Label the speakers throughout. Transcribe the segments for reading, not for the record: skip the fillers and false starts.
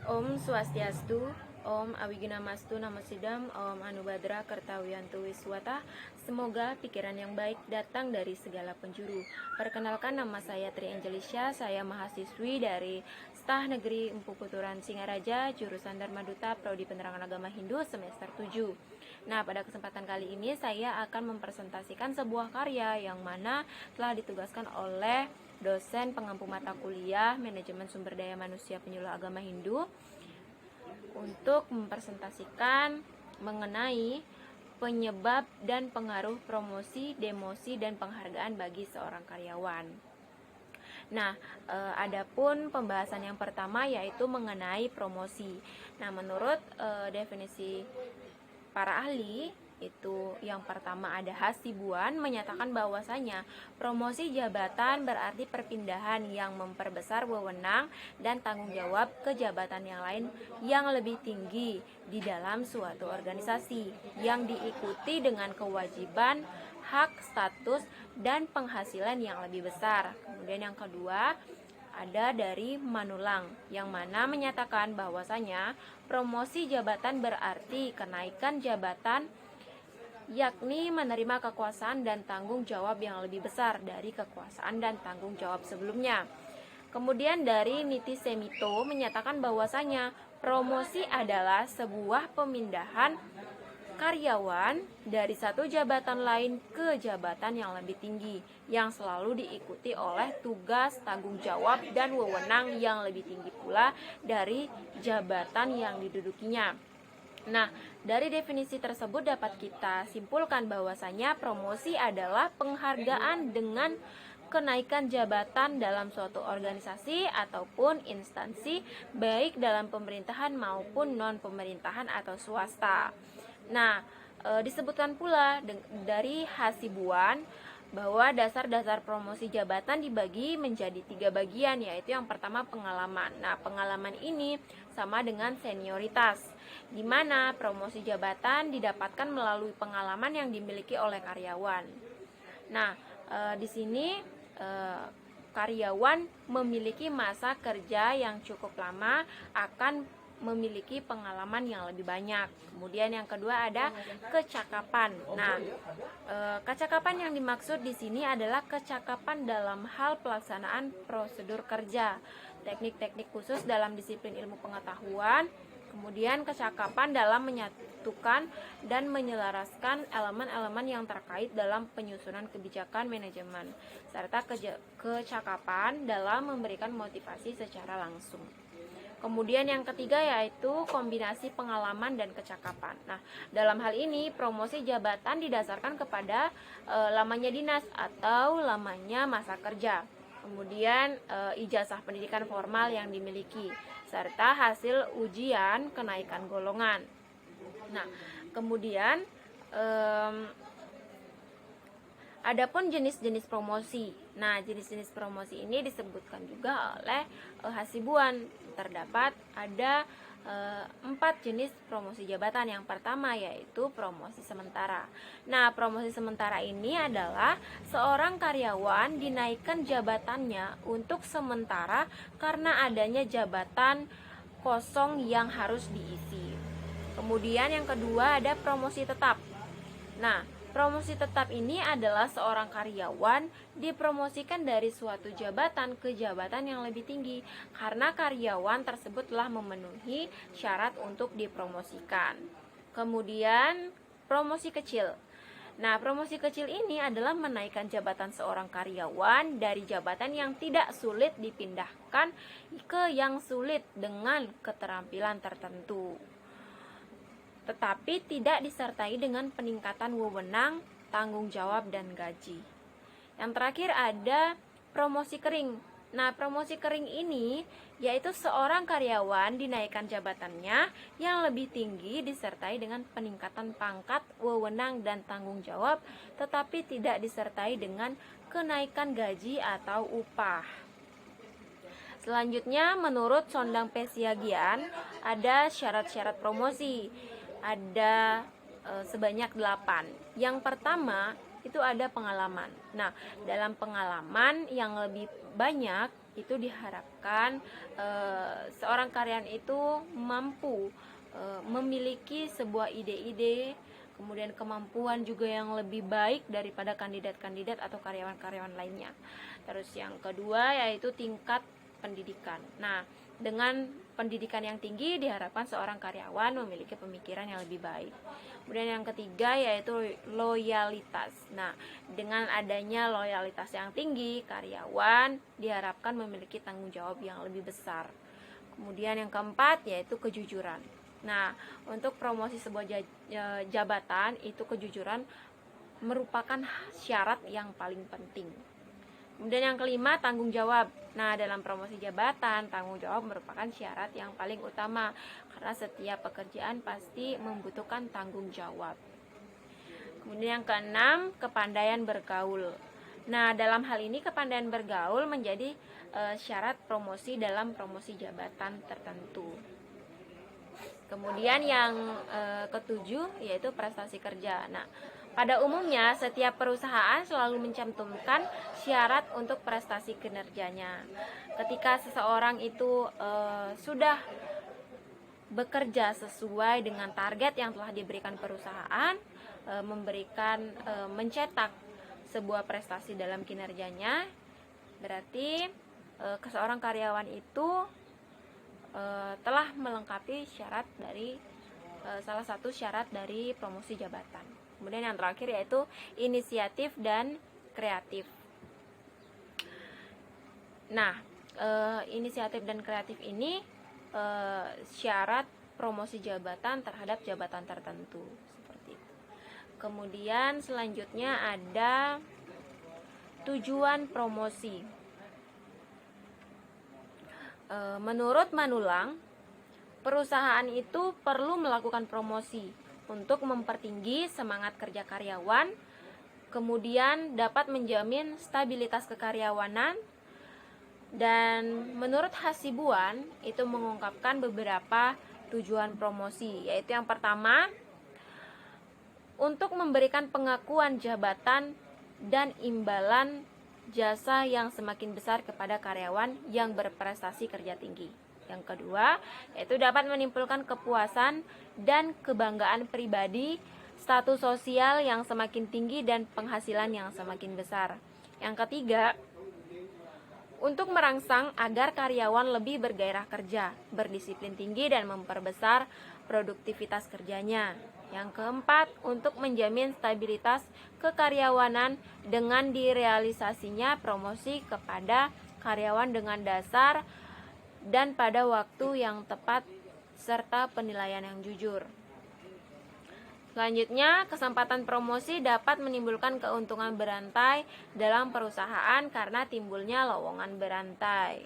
Speaker 1: Om Swastiastu, Om Awiguna-mastu Namo Sidam, Om Anubadra Kertawiyantu Wiswata. Semoga pikiran yang baik datang dari segala penjuru. Perkenalkan, nama saya Tri Angelisha, saya mahasiswi dari Stah Negeri Empu Puturan Singaraja, jurusan Dharma Duta, Prodi Penerangan Agama Hindu semester 7. Nah, pada kesempatan kali ini saya akan mempresentasikan sebuah karya yang mana telah ditugaskan oleh dosen pengampu mata kuliah Manajemen Sumber Daya Manusia Penyuluh Agama Hindu untuk mempresentasikan mengenai penyebab dan pengaruh promosi, demosi, dan penghargaan bagi seorang karyawan. Nah, adapun pembahasan yang pertama yaitu mengenai promosi. Nah, menurut definisi para ahli, itu yang pertama ada Hasibuan menyatakan bahwasanya promosi jabatan berarti perpindahan yang memperbesar wewenang dan tanggung jawab ke jabatan yang lain yang lebih tinggi di dalam suatu organisasi yang diikuti dengan kewajiban, hak, status, dan penghasilan yang lebih besar. Kemudian yang kedua ada dari Manulang yang mana menyatakan bahwasanya promosi jabatan berarti kenaikan jabatan, yakni menerima kekuasaan dan tanggung jawab yang lebih besar dari kekuasaan dan tanggung jawab sebelumnya. Kemudian dari Niti Semito menyatakan bahwasanya promosi adalah sebuah pemindahan karyawan dari satu jabatan lain ke jabatan yang lebih tinggi yang selalu diikuti oleh tugas, tanggung jawab, dan wewenang yang lebih tinggi pula dari jabatan yang didudukinya. Nah, dari definisi tersebut dapat kita simpulkan bahwasanya promosi adalah penghargaan dengan kenaikan jabatan dalam suatu organisasi ataupun instansi, baik dalam pemerintahan maupun non-pemerintahan atau swasta. Nah, disebutkan pula dari Hasibuan bahwa dasar-dasar promosi jabatan dibagi menjadi 3 bagian, yaitu yang pertama pengalaman. Nah, pengalaman ini sama dengan senioritas, di mana promosi jabatan didapatkan melalui pengalaman yang dimiliki oleh karyawan. Nah, di sini karyawan memiliki masa kerja yang cukup lama akan memiliki pengalaman yang lebih banyak. Kemudian yang kedua ada kecakapan. Nah, kecakapan yang dimaksud di sini adalah kecakapan dalam hal pelaksanaan prosedur kerja, teknik-teknik khusus dalam disiplin ilmu pengetahuan. Kemudian kecakapan dalam menyatukan dan menyelaraskan elemen-elemen yang terkait dalam penyusunan kebijakan manajemen, serta kecakapan dalam memberikan motivasi secara langsung. Kemudian yang ketiga yaitu kombinasi pengalaman dan kecakapan. Nah, dalam hal ini promosi jabatan didasarkan kepada lamanya dinas atau lamanya masa kerja. Kemudian ijazah pendidikan formal yang dimiliki serta hasil ujian kenaikan golongan. Nah, kemudian adapun jenis-jenis promosi. Nah, jenis-jenis promosi ini disebutkan juga oleh Hasibuan. Terdapat ada 4 jenis promosi jabatan. Yang pertama yaitu promosi sementara. Nah, promosi sementara ini adalah seorang karyawan dinaikkan jabatannya untuk sementara karena adanya jabatan kosong yang harus diisi. Kemudian yang kedua ada promosi tetap. Nah, promosi tetap ini adalah seorang karyawan dipromosikan dari suatu jabatan ke jabatan yang lebih tinggi karena karyawan tersebut telah memenuhi syarat untuk dipromosikan. Kemudian promosi kecil. Nah, promosi kecil ini adalah menaikkan jabatan seorang karyawan dari jabatan yang tidak sulit dipindahkan ke yang sulit dengan keterampilan tertentu, tetapi tidak disertai dengan peningkatan wewenang, tanggung jawab, dan gaji. Yang terakhir ada promosi kering. Nah, promosi kering ini yaitu seorang karyawan dinaikkan jabatannya yang lebih tinggi disertai dengan peningkatan pangkat, wewenang, dan tanggung jawab, tetapi tidak disertai dengan kenaikan gaji atau upah. Selanjutnya, menurut Sondang P. Siagian, ada syarat-syarat promosi. Ada sebanyak 8. Yang pertama itu ada pengalaman. Nah, dalam pengalaman yang lebih banyak itu diharapkan seorang karyawan itu mampu memiliki sebuah ide-ide, kemudian kemampuan juga yang lebih baik daripada kandidat-kandidat atau karyawan-karyawan lainnya. Terus yang kedua yaitu tingkat pendidikan. Nah, dengan pendidikan yang tinggi diharapkan seorang karyawan memiliki pemikiran yang lebih baik. Kemudian yang ketiga yaitu loyalitas. Nah, dengan adanya loyalitas yang tinggi, karyawan diharapkan memiliki tanggung jawab yang lebih besar. Kemudian yang keempat yaitu kejujuran. Nah, untuk promosi sebuah jabatan itu kejujuran merupakan syarat yang paling penting. Kemudian yang kelima, tanggung jawab. Nah, dalam promosi jabatan, tanggung jawab merupakan syarat yang paling utama karena setiap pekerjaan pasti membutuhkan tanggung jawab. Kemudian yang keenam, kepandaian bergaul. Nah, dalam hal ini kepandaian bergaul menjadi syarat promosi dalam promosi jabatan tertentu. Kemudian yang ketujuh yaitu prestasi kerja. Nah, pada umumnya setiap perusahaan selalu mencantumkan syarat untuk prestasi kinerjanya. Ketika seseorang itu sudah bekerja sesuai dengan target yang telah diberikan perusahaan, mencetak sebuah prestasi dalam kinerjanya, berarti seorang karyawan itu telah melengkapi syarat dari salah satu syarat dari promosi jabatan. Kemudian yang terakhir yaitu inisiatif dan kreatif. Nah, inisiatif dan kreatif ini syarat promosi jabatan terhadap jabatan tertentu seperti itu. Kemudian selanjutnya ada tujuan promosi. Menurut Manulang, perusahaan itu perlu melakukan promosi untuk mempertinggi semangat kerja karyawan, kemudian dapat menjamin stabilitas kekaryawanan, dan menurut Hasibuan itu mengungkapkan beberapa tujuan promosi, yaitu yang pertama, untuk memberikan pengakuan jabatan dan imbalan jasa yang semakin besar kepada karyawan yang berprestasi kerja tinggi. Yang kedua, yaitu dapat menimbulkan kepuasan dan kebanggaan pribadi, status sosial yang semakin tinggi dan penghasilan yang semakin besar. Yang ketiga, untuk merangsang agar karyawan lebih bergairah kerja, berdisiplin tinggi dan memperbesar produktivitas kerjanya. Yang keempat, untuk menjamin stabilitas kekaryawanan dengan direalisasinya promosi kepada karyawan dengan dasar dan pada waktu yang tepat serta penilaian yang jujur. Selanjutnya, kesempatan promosi dapat menimbulkan keuntungan berantai dalam perusahaan karena timbulnya lowongan berantai.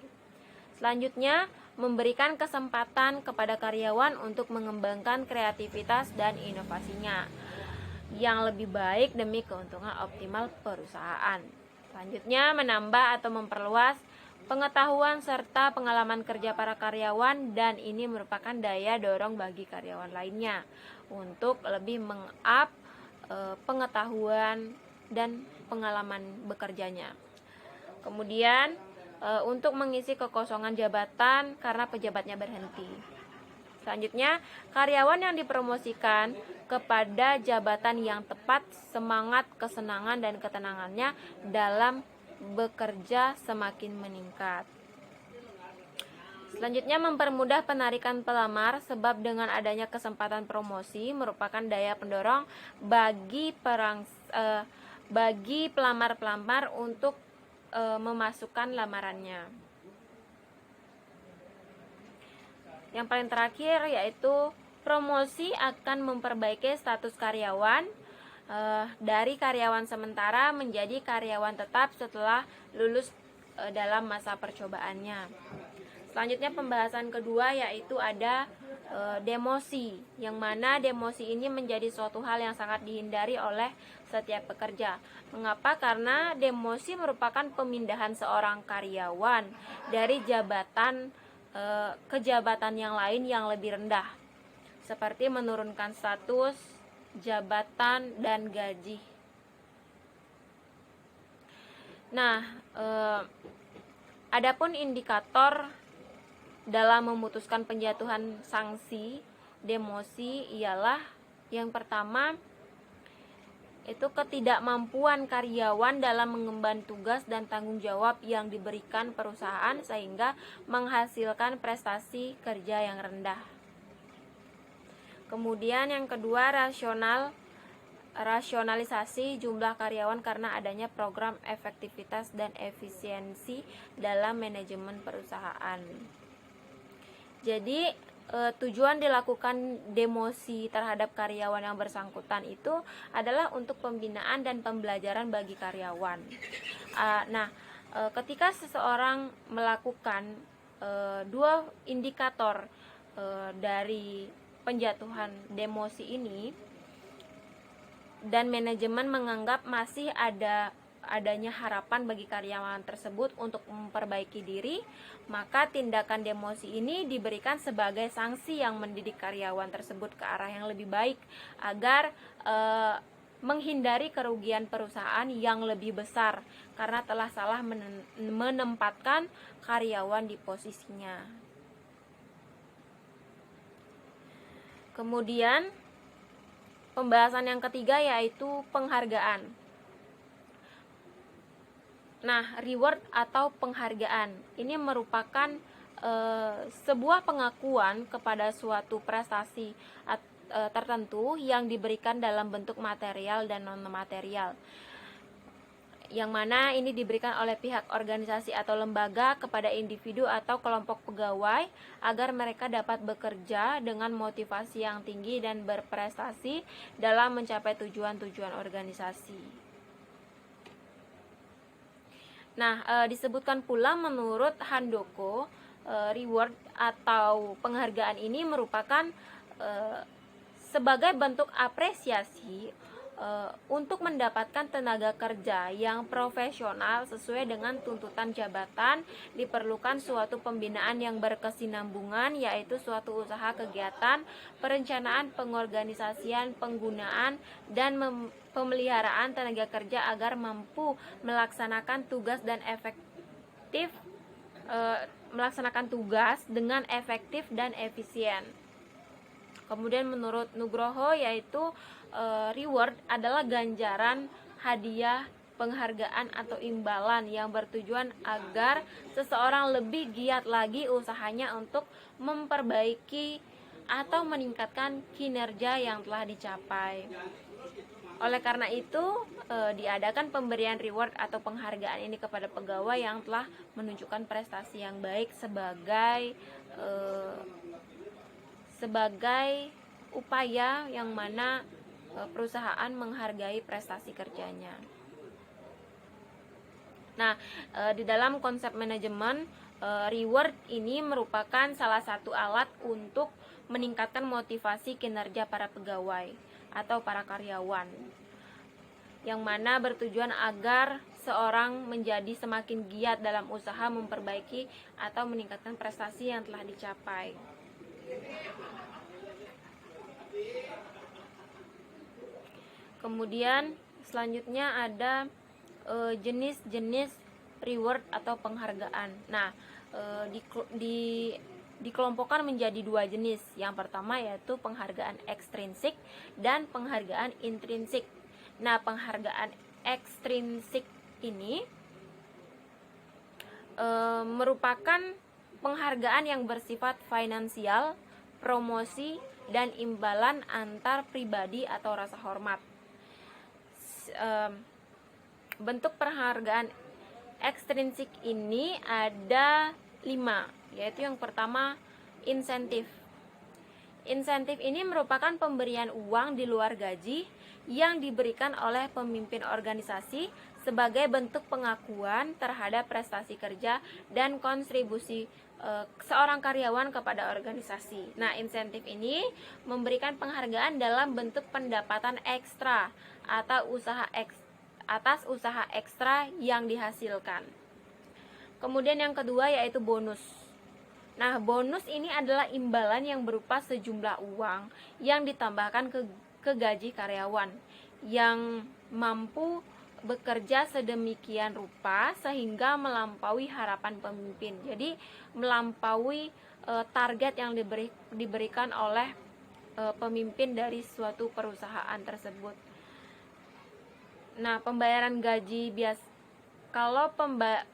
Speaker 1: Selanjutnya, memberikan kesempatan kepada karyawan untuk mengembangkan kreativitas dan inovasinya yang lebih baik demi keuntungan optimal perusahaan. Selanjutnya, menambah atau memperluas pengetahuan serta pengalaman kerja para karyawan, dan ini merupakan daya dorong bagi karyawan lainnya untuk lebih meng-up pengetahuan dan pengalaman bekerjanya. Kemudian untuk mengisi kekosongan jabatan karena pejabatnya berhenti. Selanjutnya, karyawan yang dipromosikan kepada jabatan yang tepat, semangat, kesenangan, dan ketenangannya dalam bekerja semakin meningkat. Selanjutnya, mempermudah penarikan pelamar, sebab dengan adanya kesempatan promosi merupakan daya pendorong bagi pelamar-pelamar untuk memasukkan lamarannya. Yang paling terakhir yaitu promosi akan memperbaiki status karyawan dari karyawan sementara menjadi karyawan tetap setelah lulus dalam masa percobaannya. Selanjutnya, pembahasan kedua yaitu ada demosi, yang mana demosi ini menjadi suatu hal yang sangat dihindari oleh setiap pekerja. Mengapa? Karena demosi merupakan pemindahan seorang karyawan dari jabatan ke jabatan yang lain yang lebih rendah, seperti menurunkan status, jabatan, dan gaji. Nah, Adapun indikator dalam memutuskan penjatuhan sanksi demosi ialah yang pertama itu ketidakmampuan karyawan dalam mengemban tugas dan tanggung jawab yang diberikan perusahaan sehingga menghasilkan prestasi kerja yang rendah. Kemudian yang kedua, rasionalisasi jumlah karyawan karena adanya program efektivitas dan efisiensi dalam manajemen perusahaan. Jadi tujuan dilakukan demosi terhadap karyawan yang bersangkutan itu adalah untuk pembinaan dan pembelajaran bagi karyawan. Ketika seseorang melakukan dua indikator dari penjatuhan demosi ini dan manajemen menganggap masih adanya harapan bagi karyawan tersebut untuk memperbaiki diri, maka tindakan demosi ini diberikan sebagai sanksi yang mendidik karyawan tersebut ke arah yang lebih baik agar menghindari kerugian perusahaan yang lebih besar karena telah salah menempatkan karyawan di posisinya. Kemudian pembahasan yang ketiga yaitu penghargaan. Nah, reward atau penghargaan ini merupakan sebuah pengakuan kepada suatu prestasi tertentu yang diberikan dalam bentuk material dan non-material, yang mana ini diberikan oleh pihak organisasi atau lembaga kepada individu atau kelompok pegawai agar mereka dapat bekerja dengan motivasi yang tinggi dan berprestasi dalam mencapai tujuan-tujuan organisasi. Nah, disebutkan pula menurut Handoko, reward atau penghargaan ini merupakan sebagai bentuk apresiasi untuk mendapatkan tenaga kerja yang profesional sesuai dengan tuntutan jabatan. Diperlukan suatu pembinaan yang berkesinambungan, yaitu suatu usaha kegiatan, perencanaan, pengorganisasian, penggunaan, dan pemeliharaan tenaga kerja agar mampu melaksanakan tugas dengan efektif dan efisien. Kemudian menurut Nugroho yaitu reward adalah ganjaran, hadiah, penghargaan atau imbalan yang bertujuan agar seseorang lebih giat lagi usahanya untuk memperbaiki atau meningkatkan kinerja yang telah dicapai. Oleh karena itu, diadakan pemberian reward atau penghargaan ini kepada pegawai yang telah menunjukkan prestasi yang baik sebagai upaya yang mana perusahaan menghargai prestasi kerjanya. Nah, di dalam konsep manajemen, reward ini merupakan salah satu alat untuk meningkatkan motivasi kinerja para pegawai atau para karyawan, yang mana bertujuan agar seorang menjadi semakin giat dalam usaha memperbaiki atau meningkatkan prestasi yang telah dicapai. Kemudian selanjutnya ada jenis-jenis reward atau penghargaan. Nah, dikelompokkan menjadi dua jenis. Yang pertama yaitu penghargaan ekstrinsik dan penghargaan intrinsik. Nah, penghargaan ekstrinsik ini merupakan penghargaan yang bersifat finansial, promosi, dan imbalan antar pribadi atau rasa hormat. Bentuk penghargaan ekstrinsik ini ada 5, yaitu yang pertama insentif. Insentif ini merupakan pemberian uang di luar gaji yang diberikan oleh pemimpin organisasi sebagai bentuk pengakuan terhadap prestasi kerja dan kontribusi seorang karyawan kepada organisasi. Nah, insentif ini memberikan penghargaan dalam bentuk pendapatan ekstra atau atas usaha ekstra yang dihasilkan. Kemudian yang kedua yaitu bonus. Nah, bonus ini adalah imbalan yang berupa sejumlah uang yang ditambahkan ke gaji karyawan yang mampu bekerja sedemikian rupa sehingga melampaui harapan pemimpin. Jadi melampaui target yang diberikan oleh pemimpin dari suatu perusahaan tersebut. Nah, pembayaran gaji kalau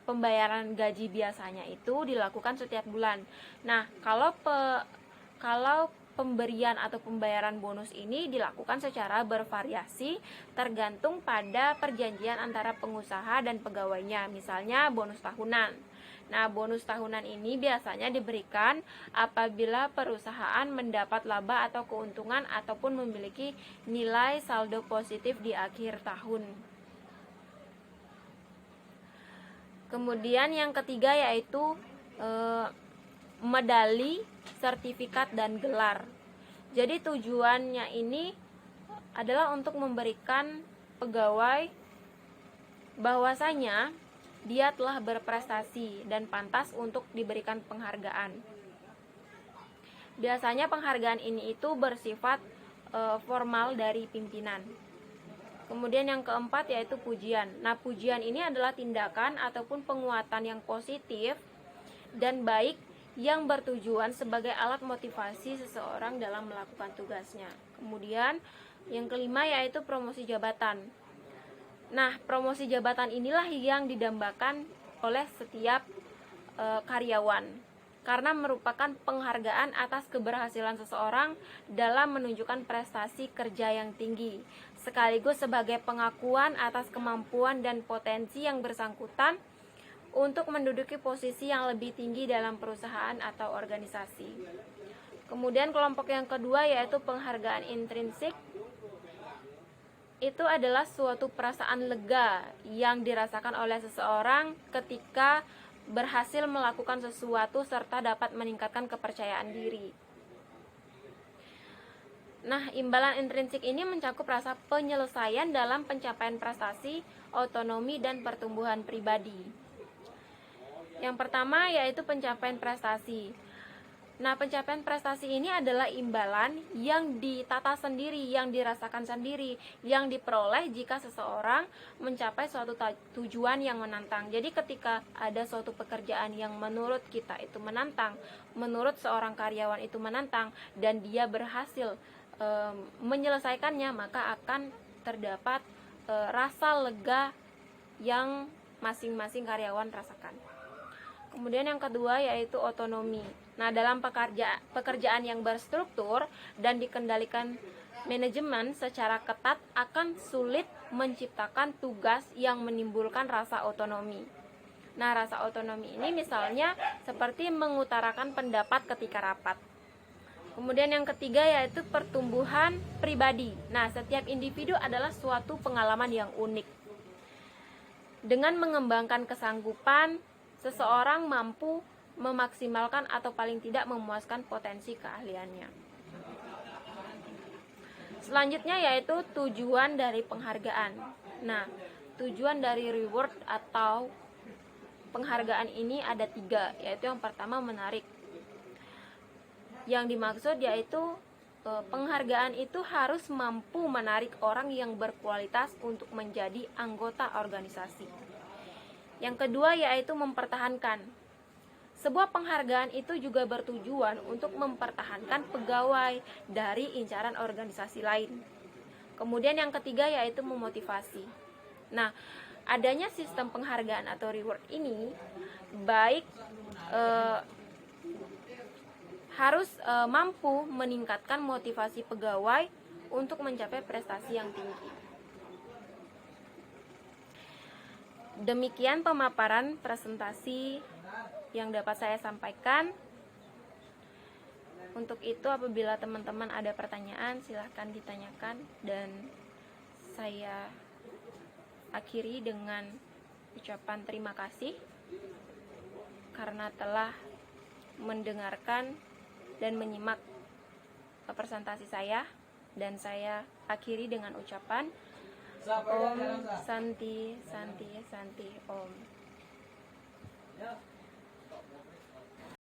Speaker 1: pembayaran gaji biasanya itu dilakukan setiap bulan. Nah, kalau pemberian atau pembayaran bonus ini dilakukan secara bervariasi tergantung pada perjanjian antara pengusaha dan pegawainya. Misalnya bonus tahunan. Nah, bonus tahunan ini biasanya diberikan apabila perusahaan mendapat laba atau keuntungan ataupun memiliki nilai saldo positif di akhir tahun. Kemudian yang ketiga yaitu medali, sertifikat, dan gelar. Jadi tujuannya ini adalah untuk memberikan pegawai bahwasanya dia telah berprestasi dan pantas untuk diberikan penghargaan. Biasanya penghargaan ini itu bersifat formal dari pimpinan. Kemudian yang keempat yaitu pujian. Nah, pujian ini adalah tindakan ataupun penguatan yang positif dan baik yang bertujuan sebagai alat motivasi seseorang dalam melakukan tugasnya. Kemudian yang kelima yaitu promosi jabatan. Nah, promosi jabatan inilah yang didambakan oleh setiap karyawan karena merupakan penghargaan atas keberhasilan seseorang dalam menunjukkan prestasi kerja yang tinggi, sekaligus sebagai pengakuan atas kemampuan dan potensi yang bersangkutan untuk menduduki posisi yang lebih tinggi dalam perusahaan atau organisasi. Kemudian kelompok yang kedua yaitu penghargaan intrinsik. Itu adalah suatu perasaan lega yang dirasakan oleh seseorang ketika berhasil melakukan sesuatu serta dapat meningkatkan kepercayaan diri. Nah, imbalan intrinsik ini mencakup rasa penyelesaian dalam pencapaian prestasi, otonomi, dan pertumbuhan pribadi. Yang pertama yaitu pencapaian prestasi. Nah, pencapaian prestasi ini adalah imbalan yang ditata sendiri, yang dirasakan sendiri, yang diperoleh jika seseorang mencapai suatu tujuan yang menantang. Jadi ketika ada suatu pekerjaan yang menurut kita itu menantang, menurut seorang karyawan itu menantang, dan dia berhasil menyelesaikannya, maka akan terdapat rasa lega yang masing-masing karyawan rasakan. Kemudian yang kedua yaitu otonomi. Nah, dalam pekerjaan yang berstruktur dan dikendalikan manajemen secara ketat akan sulit menciptakan tugas yang menimbulkan rasa otonomi. Nah, rasa otonomi ini misalnya seperti mengutarakan pendapat ketika rapat. Kemudian yang ketiga yaitu pertumbuhan pribadi. Nah, setiap individu adalah suatu pengalaman yang unik. Dengan mengembangkan kesanggupan, seseorang mampu memaksimalkan atau paling tidak memuaskan potensi keahliannya. Selanjutnya yaitu tujuan dari penghargaan. Nah, tujuan dari reward atau penghargaan ini ada 3, yaitu yang pertama menarik. Yang dimaksud yaitu penghargaan itu harus mampu menarik orang yang berkualitas untuk menjadi anggota organisasi. Yang kedua yaitu mempertahankan. Sebuah penghargaan itu juga bertujuan untuk mempertahankan pegawai dari incaran organisasi lain. Kemudian yang ketiga yaitu memotivasi. Nah, adanya sistem penghargaan atau reward ini baik harus mampu meningkatkan motivasi pegawai untuk mencapai prestasi yang tinggi. Demikian pemaparan presentasi yang dapat saya sampaikan. Untuk itu apabila teman-teman ada pertanyaan silahkan ditanyakan, dan saya akhiri dengan ucapan terima kasih karena telah mendengarkan dan menyimak presentasi saya, dan saya akhiri dengan ucapan Om Santi Santi Santi Om.